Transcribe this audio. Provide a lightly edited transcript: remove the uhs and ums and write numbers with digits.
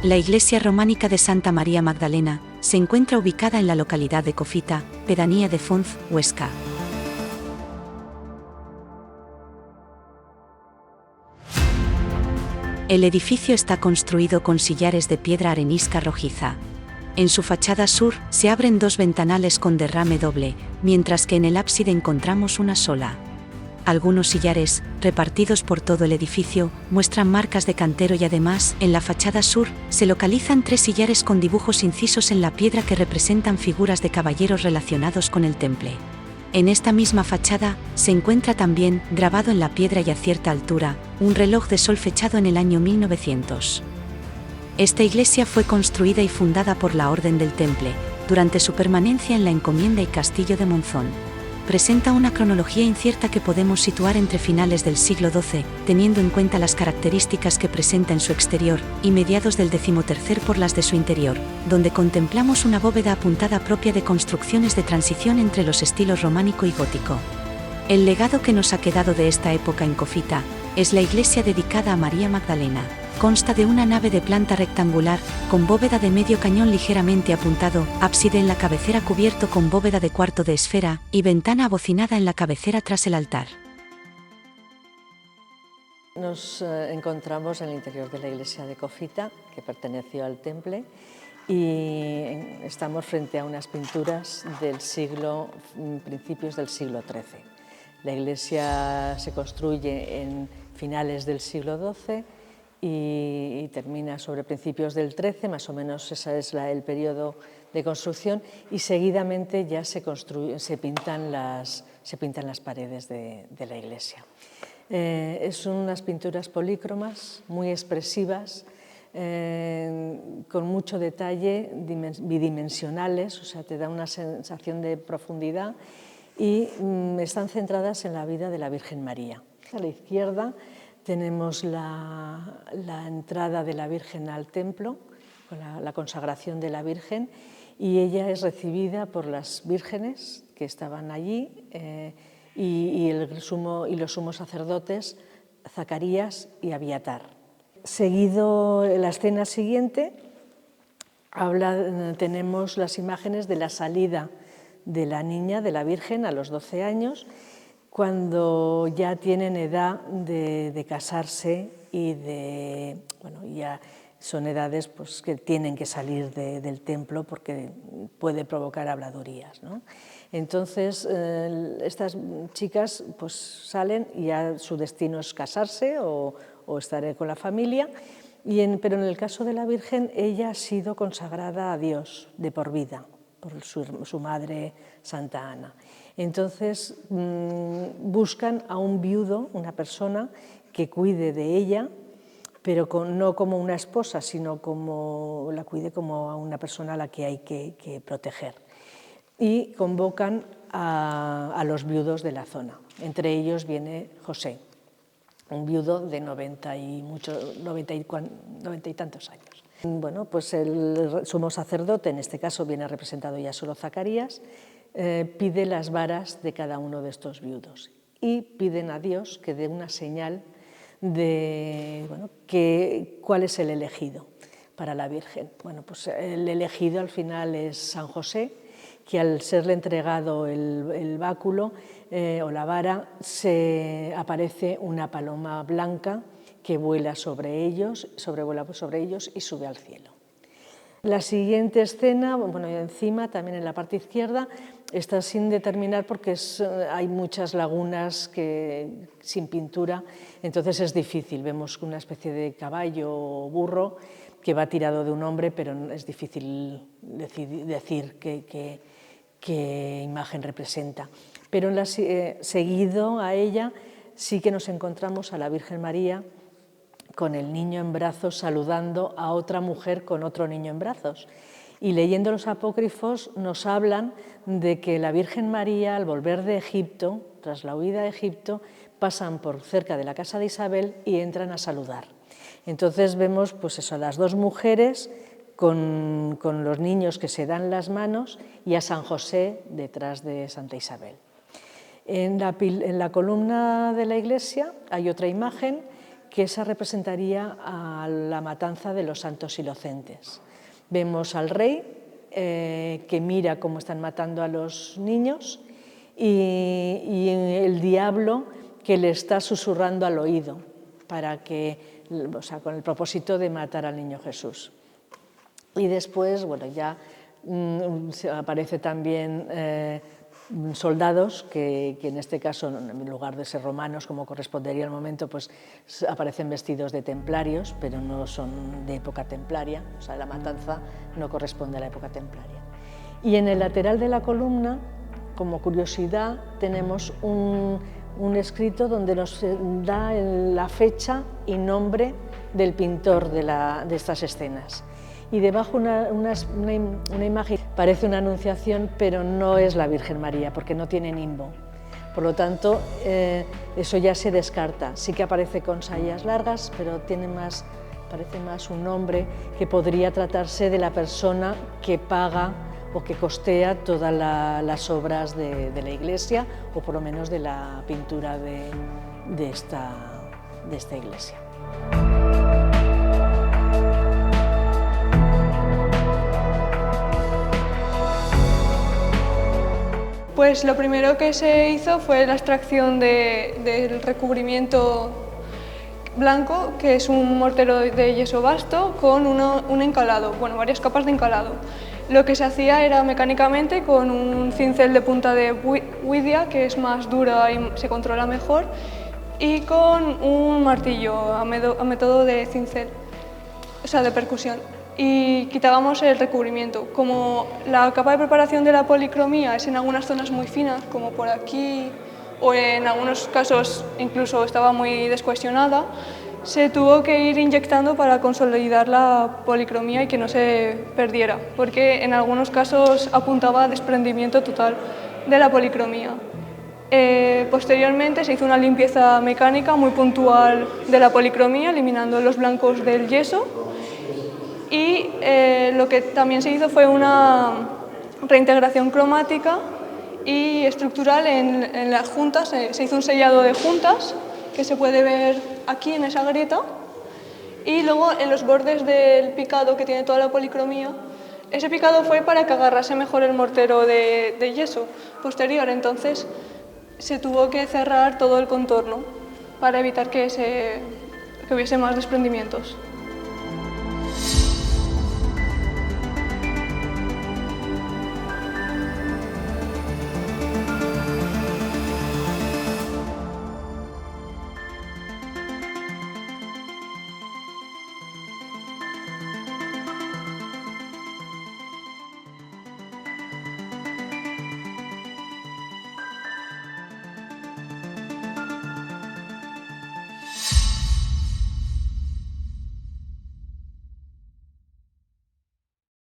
La iglesia románica de Santa María Magdalena se encuentra ubicada en la localidad de Cofita, pedanía de Fonz, Huesca. El edificio está construido con sillares de piedra arenisca rojiza. En su fachada sur se abren dos ventanales con derrame doble, mientras que en el ábside encontramos una sola. Algunos sillares, repartidos por todo el edificio, muestran marcas de cantero y además, en la fachada sur, se localizan 3 sillares con dibujos incisos en la piedra que representan figuras de caballeros relacionados con el temple. En esta misma fachada, se encuentra también, grabado en la piedra y a cierta altura, un reloj de sol fechado en el año 1900. Esta iglesia fue construida y fundada por la Orden del Temple, durante su permanencia en la encomienda y castillo de Monzón. Presenta una cronología incierta que podemos situar entre finales del siglo XII, teniendo en cuenta las características que presenta en su exterior, y mediados del XIII por las de su interior, donde contemplamos una bóveda apuntada propia de construcciones de transición entre los estilos románico y gótico. El legado que nos ha quedado de esta época en Cofita es la iglesia dedicada a María Magdalena. Consta de una nave de planta rectangular, con bóveda de medio cañón ligeramente apuntado, ábside en la cabecera cubierto con bóveda de cuarto de esfera, y ventana abocinada en la cabecera tras el altar. Nos encontramos en el interior de la iglesia de Cofita, que perteneció al Temple, y estamos frente a unas pinturas del principios del siglo XIII. La iglesia se construye en finales del siglo XII, y termina sobre principios del XIII, más o menos ese es el periodo de construcción, y seguidamente ya se pintan las paredes de la iglesia. Son unas pinturas polícromas, muy expresivas, con mucho detalle, bidimensionales, o sea, te da una sensación de profundidad, y están centradas en la vida de la Virgen María. A la izquierda tenemos la entrada de la Virgen al templo, con la consagración de la Virgen, y ella es recibida por las vírgenes que estaban allí y los sumos sacerdotes, Zacarías y Abiatar. Seguido, la escena siguiente, tenemos las imágenes de la salida de la niña, de la Virgen, a los 12 años, cuando ya tienen edad de casarse y ya son edades pues, que tienen que salir del templo porque puede provocar habladurías, ¿no? Entonces, estas chicas pues, salen y ya su destino es casarse o estar con la familia, pero en el caso de la Virgen, ella ha sido consagrada a Dios de por vida, por su madre Santa Ana. Entonces buscan a un viudo, una persona que cuide de ella, pero no como una esposa, sino la cuide como a una persona a la que hay que proteger. Y convocan a los viudos de la zona. Entre ellos viene José, un viudo de 90 y tantos años. Bueno, pues el sumo sacerdote, en este caso viene representado ya solo Zacarías, pide las varas de cada uno de estos viudos y piden a Dios que dé una señal de cuál es el elegido para la Virgen. Bueno, pues el elegido al final es San José, que al serle entregado el báculo o la vara, aparece una paloma blanca que vuela sobrevuela sobre ellos y sube al cielo. La siguiente escena, encima, también en la parte izquierda, está sin determinar porque hay muchas lagunas sin pintura, entonces es difícil. Vemos una especie de caballo o burro que va tirado de un hombre, pero es difícil decir qué imagen representa. Pero seguido a ella sí que nos encontramos a la Virgen María con el niño en brazos saludando a otra mujer con otro niño en brazos. Y leyendo los apócrifos nos hablan de que la Virgen María, al volver de Egipto, tras la huida de Egipto, pasan por cerca de la casa de Isabel y entran a saludar. Entonces vemos pues eso, a las dos mujeres con los niños que se dan las manos y a San José detrás de Santa Isabel. En la columna de la iglesia hay otra imagen que esa representaría a la matanza de los santos inocentes. Vemos al rey que mira cómo están matando a los niños y el diablo que le está susurrando al oído con el propósito de matar al niño Jesús. Y después, bueno, ya aparece también soldados que en este caso, en lugar de ser romanos, como correspondería al momento, pues aparecen vestidos de templarios, pero no son de época templaria, o sea, la matanza no corresponde a la época templaria. Y en el lateral de la columna, como curiosidad, tenemos un escrito donde nos da la fecha y nombre del pintor de estas escenas. Y debajo una imagen, parece una anunciación, pero no es la Virgen María, porque no tiene nimbo. Por lo tanto, eso ya se descarta. Sí que aparece con sayas largas, pero parece más un nombre que podría tratarse de la persona que paga o que costea todas las obras de la iglesia, o por lo menos de la pintura de esta iglesia. Pues lo primero que se hizo fue la extracción del recubrimiento blanco, que es un mortero de yeso vasto con un encalado, bueno, varias capas de encalado. Lo que se hacía era mecánicamente con un cincel de punta de huidia, que es más dura y se controla mejor, y con un martillo a método de cincel, o sea, de percusión. Y quitábamos el recubrimiento. Como la capa de preparación de la policromía es en algunas zonas muy finas, como por aquí, o en algunos casos incluso estaba muy descohesionada, se tuvo que ir inyectando para consolidar la policromía y que no se perdiera, porque en algunos casos apuntaba a desprendimiento total de la policromía. Posteriormente se hizo una limpieza mecánica muy puntual de la policromía, eliminando los blancos del yeso. Y lo que también se hizo fue una reintegración cromática y estructural en las juntas. Se hizo un sellado de juntas, que se puede ver aquí en esa grieta, y luego en los bordes del picado que tiene toda la policromía. Ese picado fue para que agarrase mejor el mortero de yeso posterior, entonces se tuvo que cerrar todo el contorno para evitar que hubiese más desprendimientos.